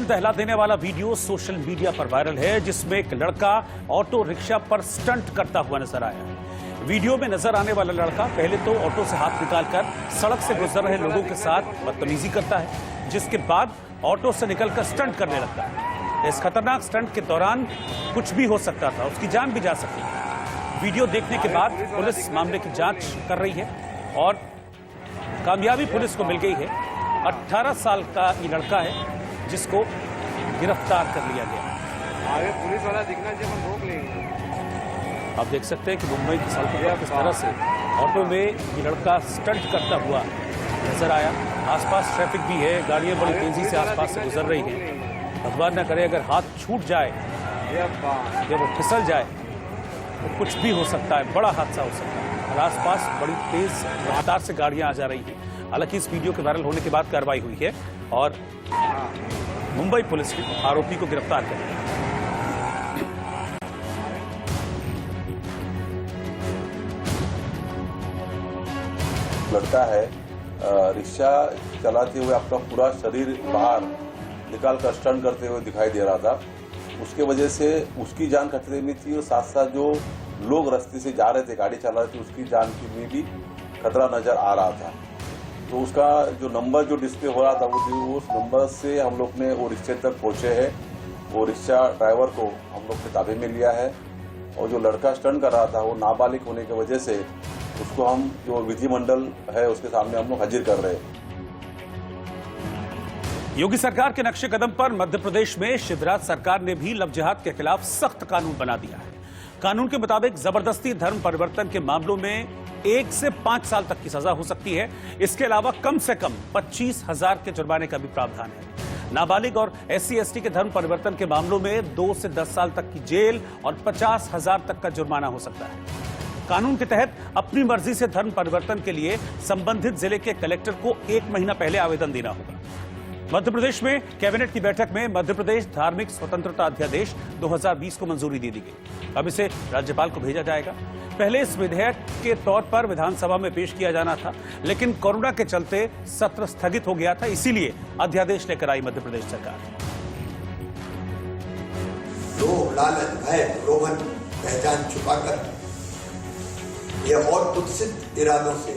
दहला देने वाला वीडियो सोशल मीडिया पर वायरल है, जिसमें एक लड़का ऑटो रिक्शा पर स्टंट करता हुआ नजर आया। वीडियो में नजर आने वाला लड़का पहले तो ऑटो से हाथ निकालकर सड़क से गुजर रहे लोगों के साथ बदतमीजी करता है, जिसके बाद ऑटो से निकलकर स्टंट करने लगता है। इस खतरनाक स्टंट के दौरान कुछ भी हो सकता था, उसकी जान भी जा सकती है। वीडियो देखने के बाद पुलिस मामले की जांच कर रही है और कामयाबी पुलिस को मिल गई है। 18 साल का ये लड़का है जिसको गिरफ्तार कर लिया गया। आगे पुलिस वाला दिखना चाहिए, हम रोक लेंगे। आप देख सकते हैं कि मुंबई की सड़कों पर किस तरह से ऑटो में ये लड़का स्टंट करता हुआ नजर आया। आसपास ट्रैफिक भी है, गाड़ियां बड़ी तेजी से आसपास से गुजर रही हैं। भगवान न करे अगर हाथ छूट जाए या वो फिसल जाए तो कुछ भी हो सकता है, बड़ा हादसा हो सकता है। और आसपास बड़ी तेज रफ्तार से गाड़ियां आ जा रही हैं। हालांकि इस वीडियो के वायरल होने के बाद कार्रवाई हुई है और मुंबई पुलिस ने आरोपी को गिरफ्तार कर लिया। लड़का है, रिक्शा चलाते हुए अपना पूरा शरीर बाहर निकाल कर स्टंट करते हुए दिखाई दे रहा था। उसके वजह से उसकी जान खतरे में थी और साथ साथ जो लोग रास्ते से जा रहे थे, गाड़ी चला रहे थे, उसकी जान की में भी खतरा नजर आ रहा था। तो उसका जो नंबर जो डिस्प्ले हो रहा था वो उस नंबर से हम लोग ने वो रिक्शे तक पहुंचे हैं। वो रिक्शा ड्राइवर को हम लोग के ताबे में लिया है और जो लड़का स्टंट कर रहा था वो नाबालिग होने की वजह से उसको हम जो विधिमंडल है उसके सामने हम लोग हाजिर कर रहे हैं। योगी सरकार के नक्शे कदम पर मध्य प्रदेश में शिवराज सरकार ने भी लव जिहाद के खिलाफ सख्त कानून बना दिया है। कानून के मुताबिक जबरदस्ती धर्म परिवर्तन के मामलों में 1 से 5 साल तक की सजा हो सकती है। इसके अलावा कम से कम 25,000 के जुर्माने का भी प्रावधान है। नाबालिग और SC/ST के धर्म परिवर्तन के मामलों में 2 से 10 साल तक की जेल और 50,000 तक का जुर्माना हो सकता है। कानून के तहत अपनी मर्जी से धर्म परिवर्तन के लिए संबंधित जिले के कलेक्टर को 1 महीना पहले आवेदन देना होगा। मध्य प्रदेश में कैबिनेट की बैठक में मध्य प्रदेश धार्मिक स्वतंत्रता अध्यादेश 2020 को मंजूरी दे दी गई। अब इसे राज्यपाल को भेजा जाएगा। पहले इस विधेयक के तौर पर विधानसभा में पेश किया जाना था, लेकिन कोरोना के चलते सत्र स्थगित हो गया था, इसीलिए अध्यादेश लेकर आई मध्य प्रदेश सरकार। लोभ, लालच, भय, प्रलोभन, पहचान छुपाकर ये और कुत्सित इरादों से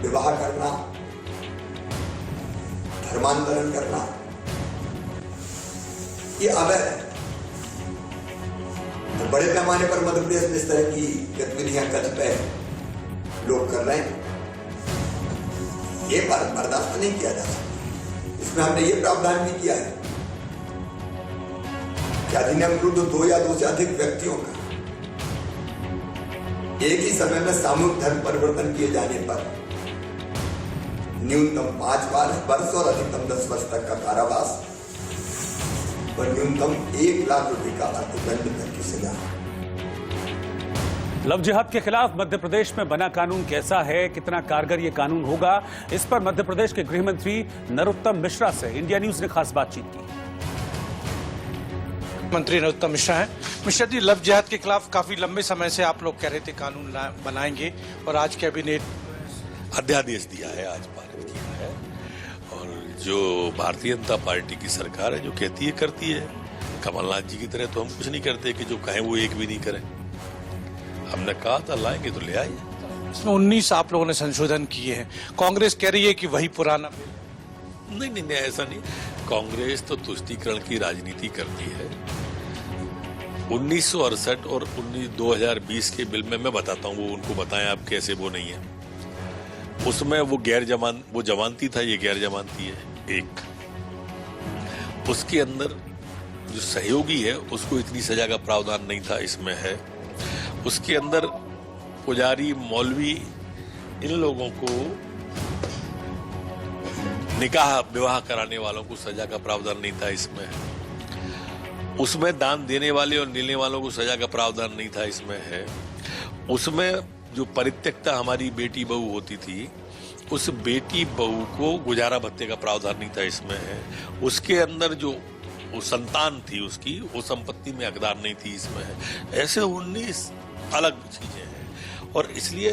विवाह करना, धर्मांतरण करना, ये अवैध है। तो बड़े पैमाने पर मध्य प्रदेश में इस तरह की गतिविधियां कतिपय लोग कर रहे हैं, ये बर्दाश्त नहीं किया जा सकता। इसमें हमने ये प्रावधान भी किया है कि अधिनियम विरुद्ध 2 या 2 से अधिक व्यक्तियों का एक ही समय में सामूहिक धर्म परिवर्तन किए जाने पर न्यूनतम 5 वर्ष और अधिकतम 10 वर्ष तक का कारावास और न्यूनतम 1 लाख रुपए का अर्थदंड तक की सजा। लव जिहाद के खिलाफ मध्य प्रदेश में बना कानून कैसा है, कितना कारगर ये कानून होगा, इस पर मध्य प्रदेश के गृह मंत्री नरोत्तम मिश्रा से इंडिया न्यूज ने खास बातचीत की। मंत्री नरोत्तम मिश्रा हैं। मिश्रा जी, लव जिहाद के खिलाफ काफी लंबे समय से आप लोग कह रहे थे कानून बनाएंगे और आज कैबिनेट अध्यादेश दिया है, आज पारित किया है। और जो भारतीय जनता पार्टी की सरकार है जो कहती है करती है। कमलनाथ जी की तरह तो हम कुछ नहीं करते कि जो कहें वो एक भी नहीं करें। हमने कहा था लाएंगे तो ले आइए। इसमें 19 आप लोगों ने संशोधन किए हैं। कांग्रेस कह रही है कि वही पुराना। नहीं, ऐसा नहीं। कांग्रेस तो तुष्टीकरण की राजनीति करती है। 1968 और 2020 के बिल में मैं बताता हूँ, वो उनको बताएं आप कैसे वो नहीं है। उसमें वो वो जमानती था, ये गैर जमानती है। एक उसके अंदर जो सहयोगी है उसको इतनी सजा का प्रावधान नहीं था, इसमें है। उसके अंदर पुजारी, मौलवी, इन लोगों को निकाह विवाह कराने वालों को सजा का प्रावधान नहीं था, इसमें है। उसमें दान देने वाले और लेने वालों को सजा का प्रावधान नहीं था, इसमें है। उसमें जो परित्यक्ता हमारी बेटी बहू होती थी, उस बेटी बहू को गुजारा भत्ते का प्रावधान नहीं था, इसमें है। उसके अंदर जो वो संतान थी उसकी, वो संपत्ति में हकदार नहीं थी, इसमें है। ऐसे 19 अलग चीजें हैं। और इसलिए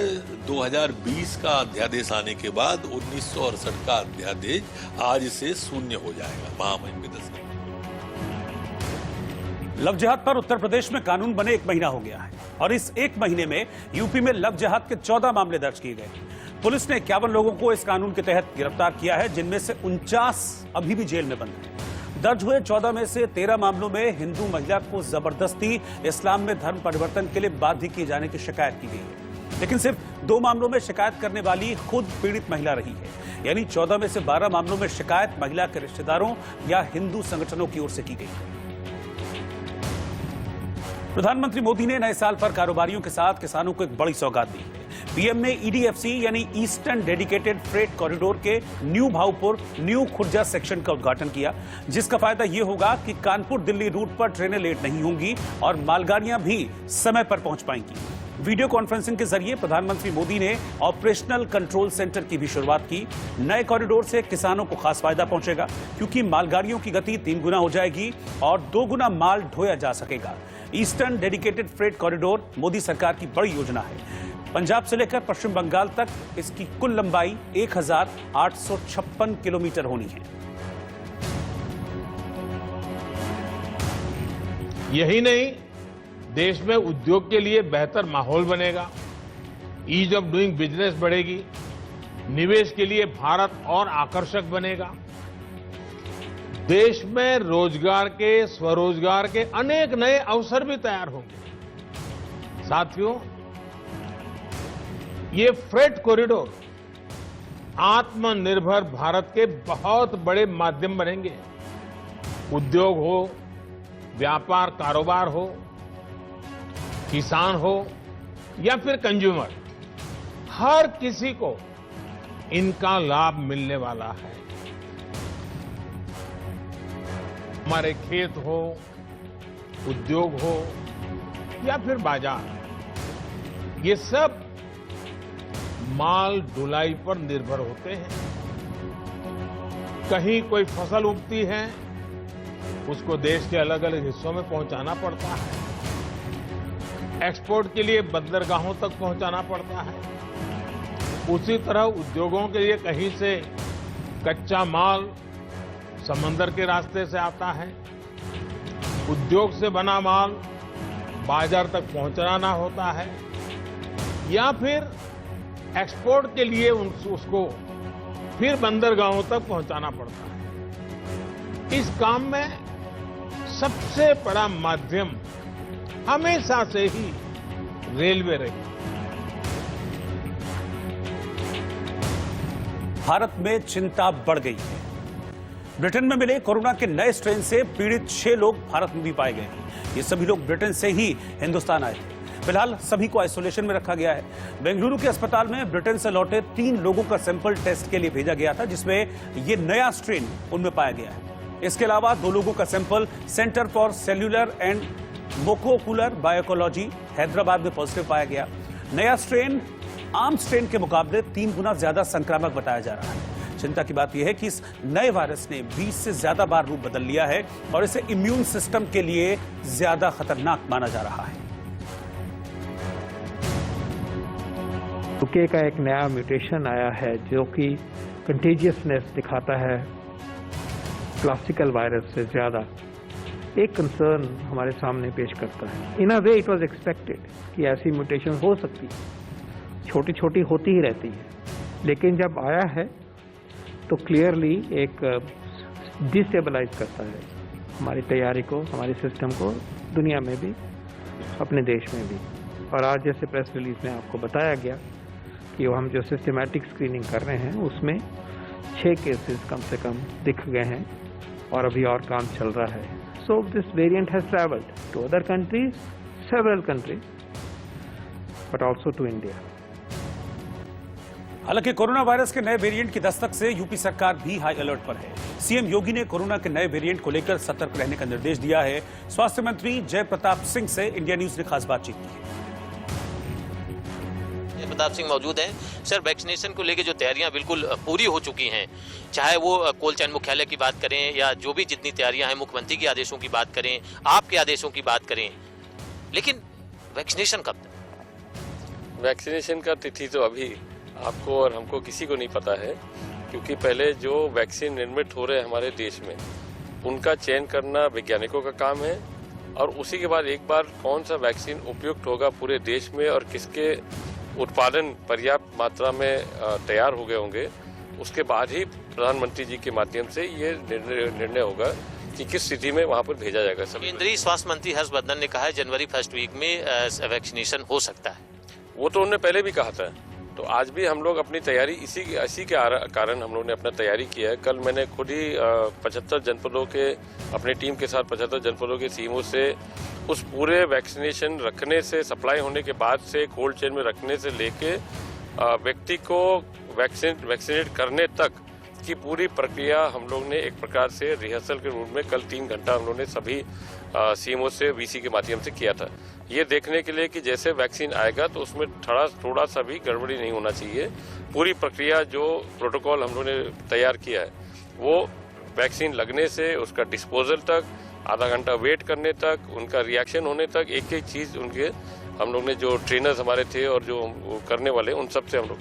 2020 का अध्यादेश आने के बाद 1968 का अध्यादेश आज से शून्य हो जाएगा महामहिम के दशक। लव जिहाद पर उत्तर प्रदेश में कानून बने 1 महीना हो गया है और इस 1 महीने में यूपी में लव जिहाद के 14 मामले दर्ज किए गए। पुलिस ने 51 लोगों को इस कानून के तहत गिरफ्तार किया है, जिनमें से 49 अभी भी जेल में बंद हैं। दर्ज हुए 14 में से 13 मामलों में हिंदू महिला को जबरदस्ती इस्लाम में धर्म परिवर्तन के लिए बाध्य किए जाने की शिकायत की गई है, लेकिन सिर्फ 2 मामलों में शिकायत करने वाली खुद पीड़ित महिला रही है। यानी 14 में से 12 मामलों में शिकायत महिला के रिश्तेदारों या हिंदू संगठनों की ओर से की गई है। प्रधानमंत्री मोदी ने नए साल पर कारोबारियों के साथ किसानों को एक बड़ी सौगात दी है। पीएम ने ईडीएफसी यानी ईस्टर्न डेडिकेटेड फ्रेट कॉरिडोर के new Bhaupur new Khurja section का उद्घाटन किया, जिसका फायदा यह होगा कि कानपुर दिल्ली रूट पर ट्रेनें लेट नहीं होंगी और मालगाड़ियां भी समय पर पहुंच पाएंगी। वीडियो कॉन्फ्रेंसिंग के जरिए प्रधानमंत्री मोदी ने ऑपरेशनल कंट्रोल सेंटर की भी शुरुआत की। नए कॉरिडोर से किसानों को खास फायदा पहुंचेगा, क्योंकि मालगाड़ियों की गति 3 गुना हो जाएगी और 2 गुना माल ढोया जा सकेगा। Eastern dedicated freight corridor Modi सरकार की बड़ी योजना है। पंजाब से लेकर पश्चिम बंगाल तक इसकी कुल लंबाई 1856 किलोमीटर होनी है। यही नहीं, देश में उद्योग के लिए बेहतर माहौल बनेगा, ईज ऑफ डूइंग बिजनेस बढ़ेगी, निवेश के लिए भारत और आकर्षक बनेगा। देश में रोजगार के, स्वरोजगार के अनेक नए अवसर भी तैयार होंगे। साथियों, ये फ्रेट कॉरिडोर आत्मनिर्भर भारत के बहुत बड़े माध्यम बनेंगे। उद्योग हो, व्यापार कारोबार हो, किसान हो या फिर कंज्यूमर, हर किसी को इनका लाभ मिलने वाला है। हमारे खेत हो, उद्योग हो या फिर बाजार, ये सब माल ढुलाई पर निर्भर होते हैं। कहीं कोई फसल उगती है, उसको देश के अलग अलग हिस्सों में पहुंचाना पड़ता है, एक्सपोर्ट के लिए बंदरगाहों तक पहुंचाना पड़ता है। उसी तरह उद्योगों के लिए कहीं से कच्चा माल समंदर के रास्ते से आता है, उद्योग से बना माल बाजार तक पहुंचाना होता है, या फिर एक्सपोर्ट के लिए उसको फिर बंदरगाहों तक पहुंचाना पड़ता है। इस काम में सबसे बड़ा माध्यम हमेशा से ही रेलवे रही। भारत में चिंता बढ़ गई है। ब्रिटेन में मिले कोरोना के नए स्ट्रेन से पीड़ित 6 लोग भारत में भी पाए गए हैं। ये सभी लोग ब्रिटेन से ही हिंदुस्तान आए थे। फिलहाल सभी को आइसोलेशन में रखा गया है। बेंगलुरु के अस्पताल में ब्रिटेन से लौटे 3 लोगों का सैंपल टेस्ट के लिए भेजा गया था, जिसमें ये नया स्ट्रेन उनमें पाया गया है। इसके अलावा 2 लोगों का sample centre for cellular and molecular biology Hyderabad में पॉजिटिव पाया गया। नया स्ट्रेन आम स्ट्रेन के मुकाबले 3 गुना ज्यादा संक्रामक बताया जा रहा है। चिंता की बात यह है कि इस नए वायरस ने 20 से ज्यादा बार रूप बदल लिया है और इसे इम्यून सिस्टम के लिए ज्यादा खतरनाक माना जा रहा है। यूके का एक नया म्यूटेशन आया है जो कि कंटेजियसनेस दिखाता है क्लासिकल वायरस से ज्यादा। एक कंसर्न हमारे सामने पेश करता है। इन अ वे इट वाज एक्सपेक्टेड कि ऐसी म्यूटेशन हो सकती है, छोटी छोटी होती ही रहती है, लेकिन जब आया है तो क्लियरली एक डिस्टेबलाइज करता है हमारी तैयारी को, हमारे सिस्टम को, दुनिया में भी, अपने देश में भी। और आज जैसे प्रेस रिलीज में आपको बताया गया कि हम जो सिस्टमैटिक स्क्रीनिंग कर रहे हैं उसमें 6 केसेस कम से कम दिख गए हैं और अभी और काम चल रहा है। So this variant has travelled to other countries, several countries, but also to India. हालांकि कोरोना वायरस के नए वेरिएंट की दस्तक से यूपी सरकार भी हाई अलर्ट पर है। सीएम योगी ने कोरोना के नए वेरिएंट को लेकर सतर्क रहने का निर्देश दिया है। स्वास्थ्य मंत्री जय प्रताप सिंह से इंडिया न्यूज ने खास बातचीत की है। प्रताप सिंह मौजूद हैं। सर, वैक्सीनेशन को लेकर जो तैयारियां बिल्कुल पूरी हो चुकी हैं, चाहे वो कोल्ड चैन मुख्यालय की बात करें या जो भी जितनी तैयारियां हैं, मुख्यमंत्री के आदेशों की बात करें, आपके आदेशों की बात करें, लेकिन वैक्सीनेशन कब तक? वैक्सीनेशन का तिथि तो अभी आपको और हमको किसी को नहीं पता है, क्योंकि पहले जो वैक्सीन निर्मित हो रहे हैं हमारे देश में उनका चयन करना वैज्ञानिकों का काम है, और उसी के बाद एक बार कौन सा वैक्सीन उपयुक्त होगा पूरे देश में और किसके उत्पादन पर्याप्त मात्रा में तैयार हो गए होंगे, उसके बाद ही प्रधानमंत्री जी के माध्यम से ये निर्णय होगा कि किस स्थिति में वहाँ पर भेजा जाएगा। केंद्रीय स्वास्थ्य मंत्री हर्षवर्धन ने कहा है जनवरी फर्स्ट वीक में वैक्सीनेशन हो सकता है। वो तो उन्होंने पहले भी कहा था, तो आज भी हम लोग अपनी तैयारी इसी के कारण हम लोग ने अपना तैयारी किया है। कल मैंने खुद ही 75 जनपदों के अपनी टीम के साथ 75 जनपदों के सीएमओ से उस पूरे वैक्सीनेशन रखने से, सप्लाई होने के बाद से, कोल्ड चेन में रखने से लेके व्यक्ति को वैक्सीनेट करने तक की पूरी प्रक्रिया हम लोग ने एक प्रकार से रिहर्सल के रूप में कल 3 घंटा हम लोग ने सभी सीएमओ से वीसी के माध्यम से किया था, ये देखने के लिए कि जैसे वैक्सीन आएगा तो उसमें थोड़ा सा भी गड़बड़ी नहीं होना चाहिए। पूरी प्रक्रिया जो प्रोटोकॉल हम लोग ने तैयार किया है वो वैक्सीन लगने से उसका डिस्पोजल तक, आधा घंटा वेट करने तक, उनका रिएक्शन होने तक, एक एक चीज़ उनके हम लोग ने जो ट्रेनर्स हमारे थे और जो करने वाले उन सब से हम लोग।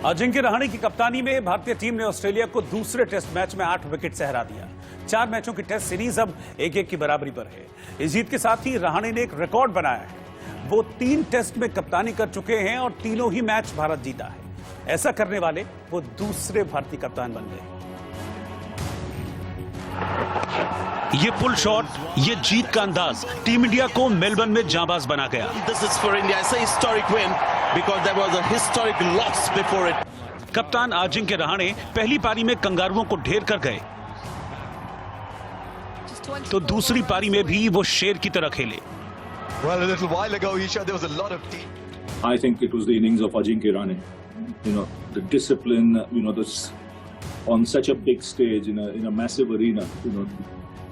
अजिंक्य रहाणे की कप्तानी में भारतीय टीम ने ऑस्ट्रेलिया को दूसरे टेस्ट मैच में 8 विकेट से हरा दिया। 4 मैचों की टेस्ट सीरीज अब 1-1 की बराबरी पर है। इस जीत के साथ ही रहाणे ने एक रिकॉर्ड बनाया है। वो 3 टेस्ट में कप्तानी कर चुके हैं और तीनों ही मैच भारत जीता है। ऐसा करने वाले वो दूसरे भारतीय कप्तान बन गए। ये पुल शॉट, ये जीत का अंदाज टीम इंडिया को मेलबर्न में जांबाज बना गया। This is for India. It's a historic win because there was a historic loss before it. कप्तान अजिंक्य रहाणे पहली पारी में कंगारुओं को ढेर कर गए, तो दूसरी पारी में भी वो शेर की तरह खेले। Well, a little while ago, Isha, there was a lot of I think it was the innings of Ajinkya Rahane. You know, the discipline, you know, this on such a big stage in a massive arena, you know,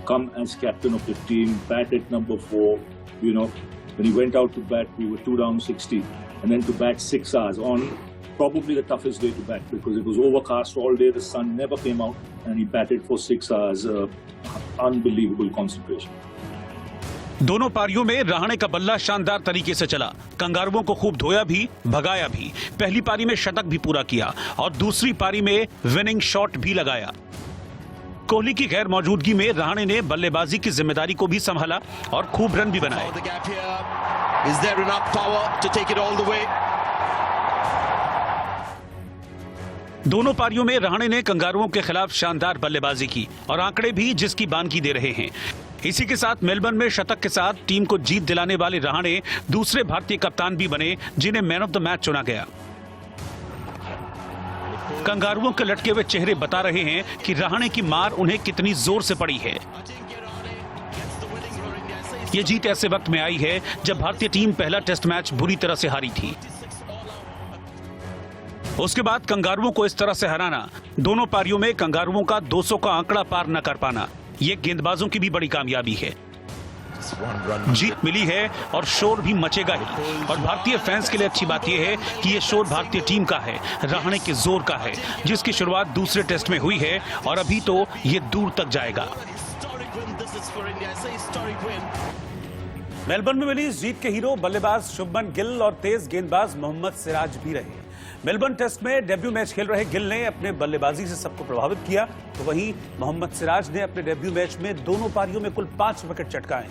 come as captain of the team, bat at number 4, you know, when he went out to bat, we were 2 down 60, and then to bat 6 hours on probably the toughest day to bat because it was overcast all day, the sun never came out, and he batted for 6 hours, unbelievable concentration. दोनों पारियों में रहाणे का बल्ला शानदार तरीके से चला। कंगारुओं को खूब धोया भी, भगाया भी। पहली पारी में शतक भी पूरा किया और दूसरी पारी में विनिंग शॉट भी लगाया। कोहली की गैर मौजूदगी में रहाणे ने बल्लेबाजी की जिम्मेदारी को भी संभाला और खूब रन भी बनाए। दोनों पारियों में रहाणे ने कंगारुओं के खिलाफ शानदार बल्लेबाजी की और आंकड़े भी जिसकी बानगी दे रहे हैं। इसी के साथ मेलबर्न में शतक के साथ टीम को जीत दिलाने वाले रहाणे दूसरे भारतीय कप्तान भी बने जिन्हें मैन ऑफ द मैच चुना गया। कंगारुओं के लटके हुए चेहरे बता रहे हैं कि रहाणे की मार उन्हें कितनी जोर से पड़ी है। ये जीत ऐसे वक्त में आई है जब भारतीय टीम पहला टेस्ट मैच बुरी तरह से हारी थी। उसके बाद कंगारुओं को इस तरह से हराना, दोनों पारियों में कंगारुओं का 200 का आंकड़ा पार न कर पाना, ये गेंदबाजों की भी बड़ी कामयाबी है। जीत मिली है और शोर भी मचेगा ही। और भारतीय फैंस के लिए अच्छी बात यह है कि ये शोर भारतीय टीम का है, रहाणे के जोर का है, जिसकी शुरुआत दूसरे टेस्ट में हुई है और अभी तो ये दूर तक जाएगा। मेलबर्न में मिली इस जीत के हीरो बल्लेबाज शुभमन गिल और तेज गेंदबाज मोहम्मद सिराज भी रहे। मेलबर्न टेस्ट में डेब्यू मैच खेल रहे गिल ने अपने बल्लेबाजी से सबको प्रभावित किया, तो वहीं मोहम्मद सिराज ने अपने डेब्यू मैच में दोनों पारियों में कुल 5 विकेट चटकाए।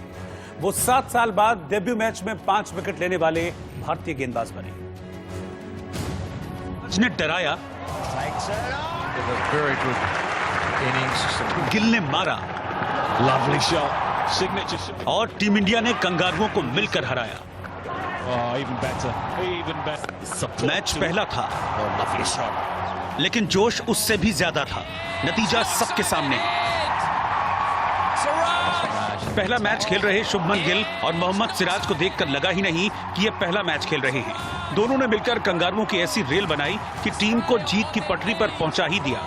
वो 7 साल बाद डेब्यू मैच में 5 विकेट लेने वाले भारतीय गेंदबाज बने। ने डराया, गिल ने मारा और टीम इंडिया ने कंगारुओं को मिलकर हराया। मैच पहला था, लेकिन जोश उससे भी ज्यादा था। नतीजा सबके सामने। पहला मैच खेल रहे शुभमन गिल और मोहम्मद सिराज को देखकर लगा ही नहीं कि ये पहला मैच खेल रहे हैं। दोनों ने मिलकर कंगारुओं की ऐसी रेल बनाई कि टीम को जीत की पटरी पर पहुंचा ही दिया।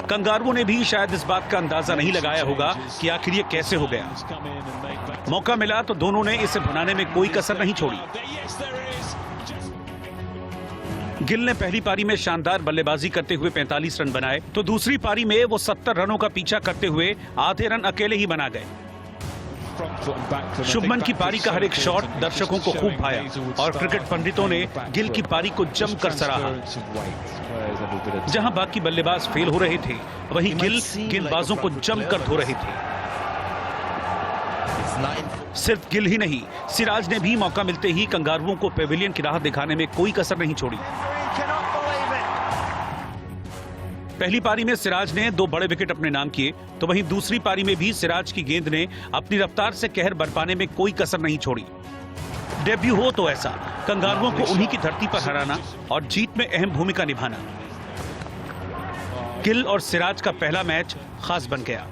कंगारुओं ने भी शायद इस बात का अंदाजा नहीं लगाया होगा कि आखिर ये कैसे हो गया। मौका मिला तो दोनों ने इसे भुनाने में कोई कसर नहीं छोड़ी। गिल ने पहली पारी में शानदार बल्लेबाजी करते हुए 45 रन बनाए, तो दूसरी पारी में वो 70 रनों का पीछा करते हुए आधे रन अकेले ही बना गए। शुभमन की पारी का हर एक शॉट दर्शकों को खूब भाया और क्रिकेट पंडितों ने गिल की पारी को जमकर सराहा। जहां बाकी बल्लेबाज फेल हो रहे थे, वहीं गिल गेंदबाजों को जमकर धो रहे थे। सिर्फ गिल ही नहीं, सिराज ने भी मौका मिलते ही कंगारुओं को पेविलियन की राह दिखाने में कोई कसर नहीं छोड़ी। पहली पारी में सिराज ने 2 बड़े विकेट अपने नाम किए, तो वहीं दूसरी पारी में भी सिराज की गेंद ने अपनी रफ्तार से कहर बरपाने में कोई कसर नहीं छोड़ी। डेब्यू हो तो ऐसा, कंगारुओं को उन्हीं की धरती पर हराना और जीत में अहम भूमिका निभाना। गिल और सिराज का पहला मैच खास बन गया।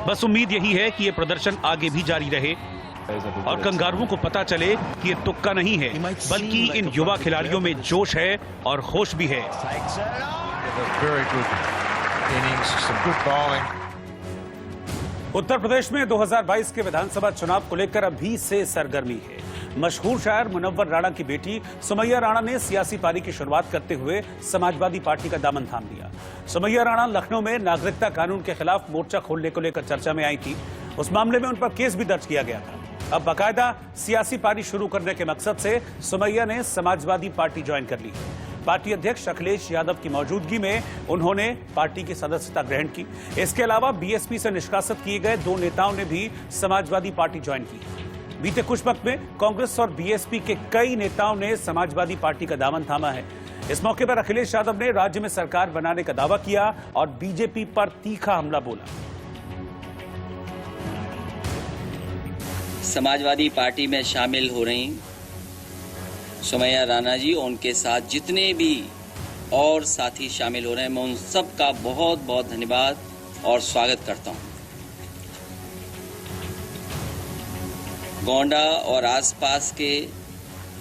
बस उम्मीद यही है कि ये प्रदर्शन आगे भी जारी रहे और कंगारुओं को पता चले कि ये तुक्का नहीं है, बल्कि इन युवा खिलाड़ियों में जोश है और होश भी है। उत्तर प्रदेश में 2022 के विधानसभा चुनाव को लेकर अभी से सरगर्मी है। मशहूर शायर मुनव्वर राणा की बेटी सुमैया राणा ने सियासी पारी की शुरुआत करते हुए समाजवादी पार्टी का दामन थाम लिया। सुमैया राणा लखनऊ में नागरिकता कानून के खिलाफ मोर्चा खोलने को लेकर चर्चा में आई थी। उस मामले में उन पर केस भी दर्ज किया गया था। अब बाकायदा सियासी पारी शुरू करने के मकसद से सुमैया ने समाजवादी पार्टी ज्वाइन कर ली। पार्टी अध्यक्ष अखिलेश यादव की मौजूदगी में उन्होंने पार्टी की सदस्यता ग्रहण की। इसके अलावा बीएसपी से निष्कासित किए गए 2 नेताओं ने भी समाजवादी पार्टी ज्वाइन की। बीते कुछ वक्त में कांग्रेस और बीएसपी के कई नेताओं ने समाजवादी पार्टी का दामन थामा है। इस मौके पर अखिलेश यादव ने राज्य में सरकार बनाने का दावा किया और बीजेपी पर तीखा हमला बोला। समाजवादी पार्टी में शामिल हो रही सुमैया राणा जी, उनके साथ जितने भी और साथी शामिल हो रहे हैं, मैं उन सब का बहुत बहुत धन्यवाद और स्वागत करता हूं। गोंडा और आसपास के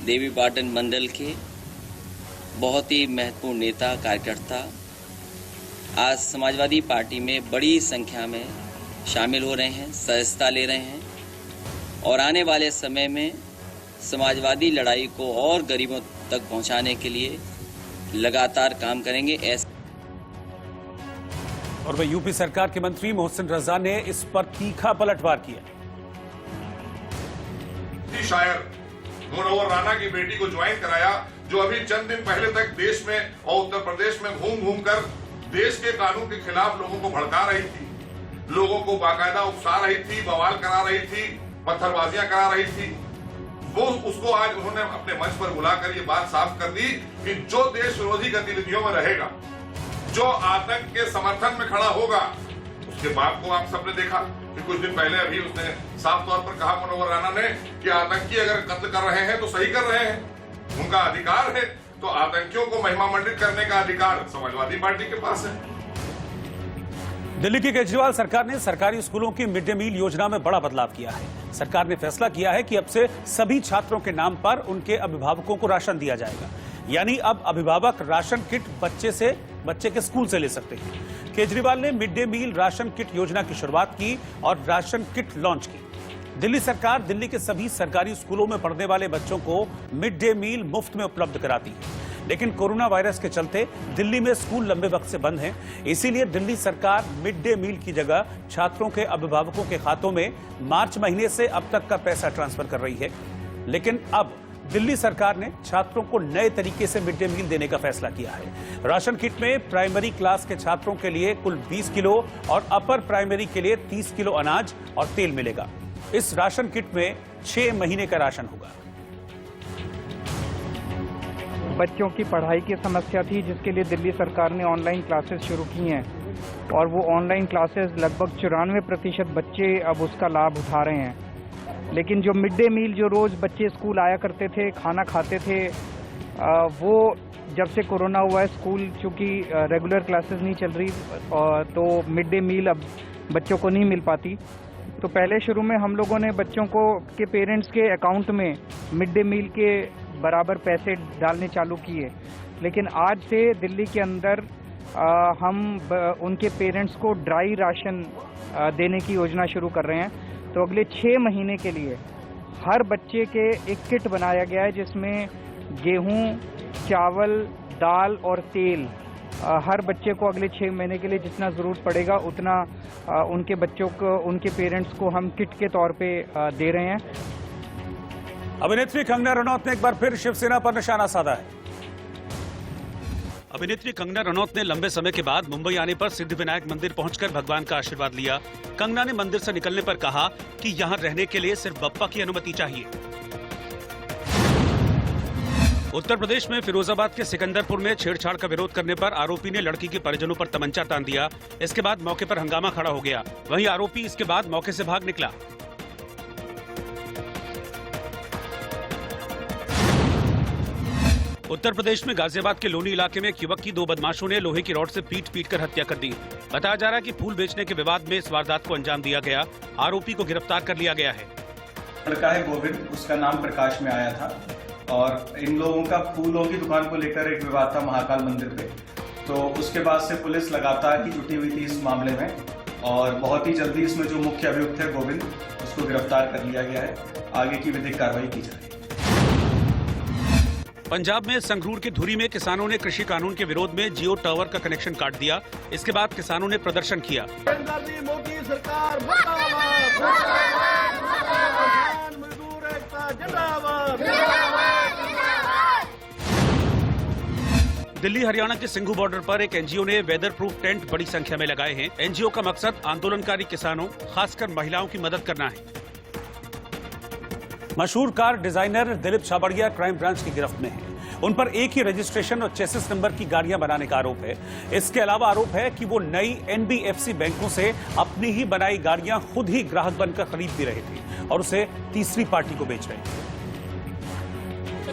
देवीपाटन मंडल के बहुत ही महत्वपूर्ण नेता कार्यकर्ता आज समाजवादी पार्टी में बड़ी संख्या में शामिल हो रहे हैं, सदस्यता ले रहे हैं और आने वाले समय में समाजवादी लड़ाई को और गरीबों तक पहुंचाने के लिए लगातार काम करेंगे। और वह यूपी सरकार के मंत्री मोहसिन रजा ने इस पर तीखा पलटवार किया। शायर मुनव्वर राणा की बेटी को ज्वाइन कराया, जो अभी चंद दिन पहले तक देश में और उत्तर प्रदेश में घूम घूम कर देश के कानून के खिलाफ लोगों को भड़का रही थी, लोगों को बाकायदा उकसा रही थी, बवाल करा रही थी, पत्थरबाजियां करा रही थी। वो उसको आज उन्होंने अपने मंच पर बुलाकर ये बात साफ कर दी कि जो देश विरोधी गतिविधियों में रहेगा, जो आतंक के समर्थन में खड़ा होगा, उसके बाप को आप सबने देखा कि कुछ दिन पहले अभी उसने साफ तौर पर कहा मुनव्वर राणा ने कि आतंकी अगर कत्ल कर रहे हैं तो सही कर रहे हैं, उनका अधिकार है, तो आतंकियों को महिमा मंडित करने का अधिकार समाजवादी पार्टी के पास है। दिल्ली की केजरीवाल सरकार ने सरकारी स्कूलों की मिड डे मील योजना में बड़ा बदलाव किया है। सरकार ने फैसला किया है कि अब से सभी छात्रों के नाम पर उनके अभिभावकों को राशन दिया जाएगा। यानी अब अभिभावक राशन किट बच्चे के स्कूल से ले सकते हैं। केजरीवाल ने mid day meal ration kit योजना की शुरुआत की और राशन किट लॉन्च की। दिल्ली सरकार दिल्ली के सभी सरकारी स्कूलों में पढ़ने वाले बच्चों को मिड डे मील मुफ्त में उपलब्ध कराती है। लेकिन कोरोना वायरस के चलते दिल्ली में स्कूल लंबे वक्त से बंद हैं। इसीलिए दिल्ली सरकार मिड डे मील की जगह छात्रों के अभिभावकों के खातों में मार्च महीने से अब तक का पैसा ट्रांसफर कर रही है। लेकिन अब दिल्ली सरकार ने छात्रों को नए तरीके से मिड डे मील देने का फैसला किया है। राशन किट में प्राइमरी क्लास के छात्रों के लिए कुल 20 किलो और अपर प्राइमरी के लिए 30 किलो अनाज और तेल मिलेगा। इस राशन किट में 6 महीने का राशन होगा। बच्चों की पढ़ाई की समस्या थी, जिसके लिए दिल्ली सरकार ने ऑनलाइन क्लासेस शुरू की हैं और वो ऑनलाइन क्लासेस लगभग 94% बच्चे अब उसका लाभ उठा रहे हैं। लेकिन जो मिड डे मील जो रोज़ बच्चे स्कूल आया करते थे, खाना खाते थे, वो जब से कोरोना हुआ है, स्कूल चूँकि रेगुलर क्लासेस नहीं चल रही तो मिड डे मील अब बच्चों को नहीं मिल पाती। तो पहले शुरू में हम लोगों ने बच्चों को के पेरेंट्स के अकाउंट में मिड डे मील के बराबर पैसे डालने चालू किए। लेकिन आज से दिल्ली के अंदर हम उनके पेरेंट्स को ड्राई राशन देने की योजना शुरू कर रहे हैं। तो अगले 6 महीने के लिए हर बच्चे के एक किट बनाया गया है, जिसमें गेहूं, चावल, दाल और तेल हर बच्चे को अगले 6 महीने के लिए जितना ज़रूरत पड़ेगा उतना उनके बच्चों को, उनके पेरेंट्स को हम किट के तौर पे दे रहे हैं। अभिनेत्री कंगना रनौत ने एक बार फिर शिवसेना पर निशाना साधा है। अभिनेत्री कंगना रनौत ने लंबे समय के बाद मुंबई आने पर सिद्धिविनायक मंदिर पहुंचकर भगवान का आशीर्वाद लिया। कंगना ने मंदिर से निकलने पर कहा कि यहां रहने के लिए सिर्फ बप्पा की अनुमति चाहिए। उत्तर प्रदेश में फिरोजाबाद के सिकंदरपुर में छेड़छाड़ का विरोध करने पर आरोपी ने लड़की के परिजनों पर तमंचा तान दिया। इसके बाद मौके पर हंगामा खड़ा हो गया। वहीं आरोपी इसके बाद मौके से भाग निकला। उत्तर प्रदेश में गाजियाबाद के लोनी इलाके में एक युवक की 2 बदमाशों ने लोहे की रॉड से पीट कर हत्या कर दी। बताया जा रहा है कि फूल बेचने के विवाद में इस वारदात को अंजाम दिया गया। आरोपी को गिरफ्तार कर लिया गया है। लड़का है गोविंद, उसका नाम प्रकाश में आया था और इन लोगों का फूलों की दुकान को लेकर एक विवाद था महाकाल मंदिर पे। तो उसके बाद से पुलिस लगातार ही जुटी हुई थी इस मामले में और बहुत ही जल्दी इसमें जो मुख्य अभियुक्त है गोविंद, उसको गिरफ्तार कर लिया गया है। आगे की विधिक कार्रवाई की जाएगी। पंजाब में संगरूर के धुरी में किसानों ने कृषि कानून के विरोध में जियो टावर का कनेक्शन काट दिया। इसके बाद किसानों ने प्रदर्शन किया। मोदी सरकार मजदूर एकता जिंदाबाद। दिल्ली हरियाणा के सिंघू बॉर्डर पर एक एनजीओ ने वेदर प्रूफ टेंट बड़ी संख्या में लगाए हैं। एनजीओ का मकसद आंदोलनकारी किसानों, खासकर महिलाओं की मदद करना है। मशहूर car designer Dilip Chhabria crime branch की गिरफ्त में हैं। उन पर एक ही रजिस्ट्रेशन और चेसिस नंबर की गाड़ियां बनाने का आरोप है। इसके अलावा आरोप है कि वो नई एनबीएफसी बैंकों से अपनी ही बनाई गाड़ियां खुद ही ग्राहक बनकर खरीद भी रहे थे और उसे तीसरी पार्टी को बेच रहे थे।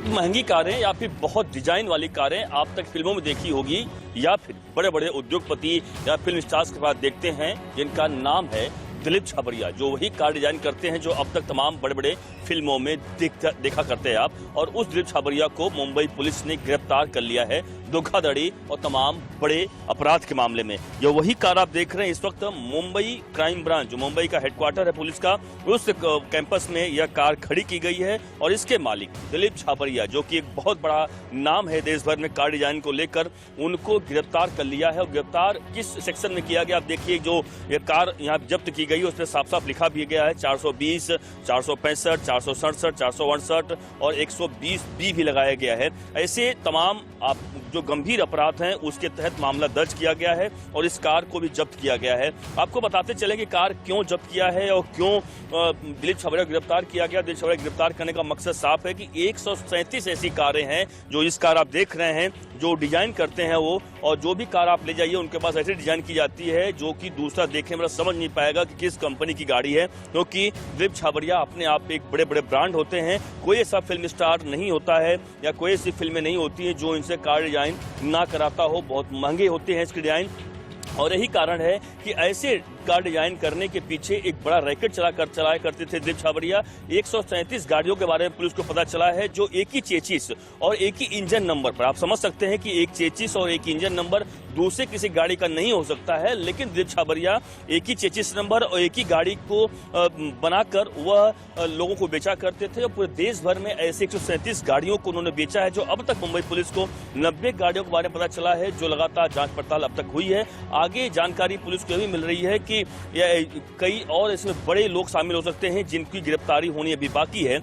महंगी कारें या फिर बहुत डिजाइन वाली कारें आप तक फिल्मों में देखी होगी या फिर बड़े बड़े उद्योगपति या फिल्म स्टार्स के पास देखते हैं जिनका नाम है दिलीप छाबड़िया, जो वही कार डिजाइन करते हैं जो अब तक तमाम बड़े बड़े फिल्मों में देखा करते हैं आप। और उस दिलीप छाबड़िया को मुंबई पुलिस ने गिरफ्तार कर लिया है धोखाधड़ी और तमाम बड़े अपराध के मामले में। ये वही कार आप देख रहे हैं इस वक्त मुंबई क्राइम ब्रांच, जो मुंबई का हेडक्वार्टर है पुलिस का, उस कैंपस में यह कार खड़ी की गई है और इसके मालिक दिलीप छाबड़िया, जो कि एक बहुत बड़ा नाम है देश भर में कार डिजाइन को लेकर, उनको गिरफ्तार कर लिया है। और गिरफ्तार किस सेक्शन में किया गया आप देखिए, जो ये कार यहाँ जब्त की गई उसमें साफ साफ लिखा भी गया है 420, 465, 467, 468 और 120B भी लगाया गया है। ऐसे तमाम आप जो गंभीर अपराध हैं उसके तहत मामला दर्ज किया गया है और इस कार को भी जब्त किया गया है। आपको बताते चले कि कार क्यों जब्त किया है और क्यों दिलीप छाबड़िया गिरफ्तार किया गया। दिलीप छाबड़िया गिरफ्तार करने का मकसद साफ है कि 137 ऐसी कारें हैं जो इस कार आप देख रहे हैं जो डिजाइन करते हैं वो, और जो भी कार आप ले जाइए उनके पास ऐसी डिजाइन की जाती है जो कि दूसरा देखे मतलब समझ नहीं पाएगा कि किस कंपनी की गाड़ी है, क्योंकि दिलीप छाबड़िया अपने आप एक बड़े बड़े ब्रांड होते हैं। कोई ऐसा फिल्म स्टार नहीं होता है या कोई ऐसी फिल्में नहीं होती हैं जो इनसे कार डिजाइन ना कराता हो। बहुत महंगे होते हैं इसके डिजाइन और यही कारण है कि ऐसे कार डिजाइन करने के पीछे एक बड़ा रैकेट चलाया करते थे दिलीप छाबड़िया। 137 गाड़ियों के बारे में पुलिस को पता चला है जो एक ही चेचिस और एक ही इंजन नंबर पर, आप समझ सकते हैं कि एक चेचिस और एक इंजन नंबर दूसरे किसी गाड़ी का नहीं हो सकता है, लेकिन दिलीप छाबड़िया एक ही चेचिस नंबर और एक ही गाड़ी को बनाकर वह लोगों को बेचा करते थे। और पूरे देश भर में ऐसे 137 गाड़ियों को उन्होंने बेचा है, जो अब तक मुंबई पुलिस को 90 गाड़ियों के बारे में पता चला है, जो लगातार जांच पड़ताल अब तक हुई है। आगे जानकारी पुलिस को यह भी मिल रही है कि कई और इसमें बड़े लोग शामिल हो सकते हैं जिनकी गिरफ्तारी होनी अभी बाकी है।